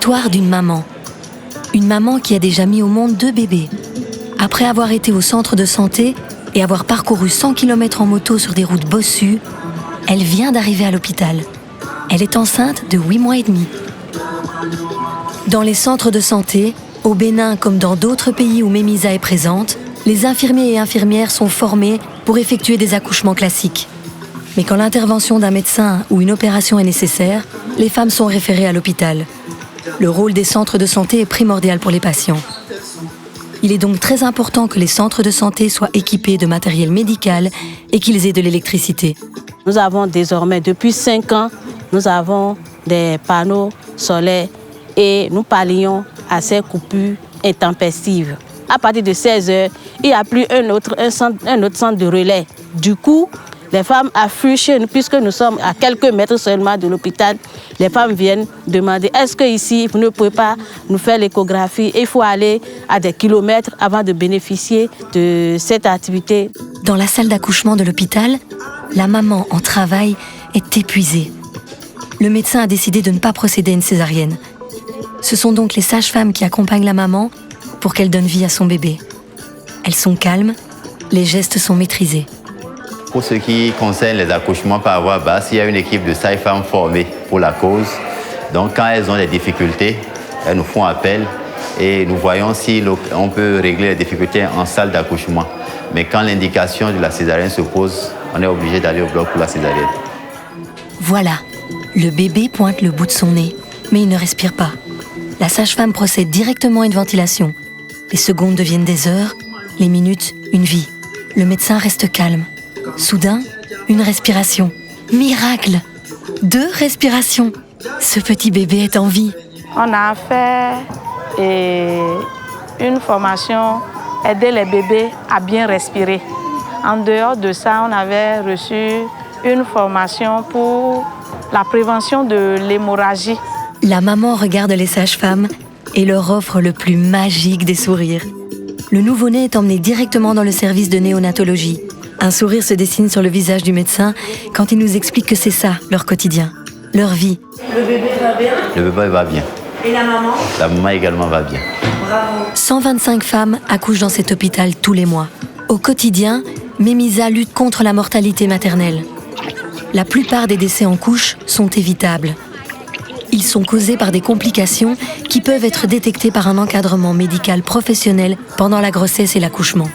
l'histoire d'une maman. Une maman qui a déjà mis au monde 2 bébés. Après avoir été au centre de santé et avoir parcouru 100 km en moto sur des routes bossues, elle vient d'arriver à l'hôpital. Elle est enceinte de 8 mois et demi. Dans les centres de santé, au Bénin comme dans d'autres pays où Memisa est présente, les infirmiers et infirmières sont formés pour effectuer des accouchements classiques. Mais quand l'intervention d'un médecin ou une opération est nécessaire, les femmes sont référées à l'hôpital. Le rôle des centres de santé est primordial pour les patients. Il est donc très important que les centres de santé soient équipés de matériel médical et qu'ils aient de l'électricité. Nous avons désormais, depuis 5 ans, nous avons des panneaux solaires et nous pallions à ces coupures intempestives. À partir de 16 heures, il n'y a plus un autre centre de relais. Du coup, les femmes affluent chez nous, puisque nous sommes à quelques mètres seulement de l'hôpital. Les femmes viennent demander, est-ce qu'ici, vous ne pouvez pas nous faire l'échographie? Il faut aller à des kilomètres avant de bénéficier de cette activité. Dans la salle d'accouchement de l'hôpital, la maman en travail est épuisée. Le médecin a décidé de ne pas procéder à une césarienne. Ce sont donc les sages-femmes qui accompagnent la maman pour qu'elle donne vie à son bébé. Elles sont calmes, les gestes sont maîtrisés. Pour ce qui concerne les accouchements par voie basse, il y a une équipe de sages-femmes formées pour la cause. Donc quand elles ont des difficultés, elles nous font appel et nous voyons si on peut régler les difficultés en salle d'accouchement. Mais quand l'indication de la césarienne se pose, on est obligé d'aller au bloc pour la césarienne. Voilà, le bébé pointe le bout de son nez, mais il ne respire pas. La sage-femme procède directement à une ventilation. Les secondes deviennent des heures, les minutes, une vie. Le médecin reste calme. Soudain, une respiration. Miracle! 2 respirations. Ce petit bébé est en vie. On a fait une formation, aider les bébés à bien respirer. En dehors de ça, on avait reçu une formation pour la prévention de l'hémorragie. La maman regarde les sages-femmes et leur offre le plus magique des sourires. Le nouveau-né est emmené directement dans le service de néonatologie. Un sourire se dessine sur le visage du médecin quand il nous explique que c'est ça, leur quotidien, leur vie. Le bébé va bien? Le bébé va bien. Et la maman? La maman également va bien. Bravo. 125 femmes accouchent dans cet hôpital tous les mois. Au quotidien, Memisa lutte contre la mortalité maternelle. La plupart des décès en couche sont évitables. Ils sont causés par des complications qui peuvent être détectées par un encadrement médical professionnel pendant la grossesse et l'accouchement.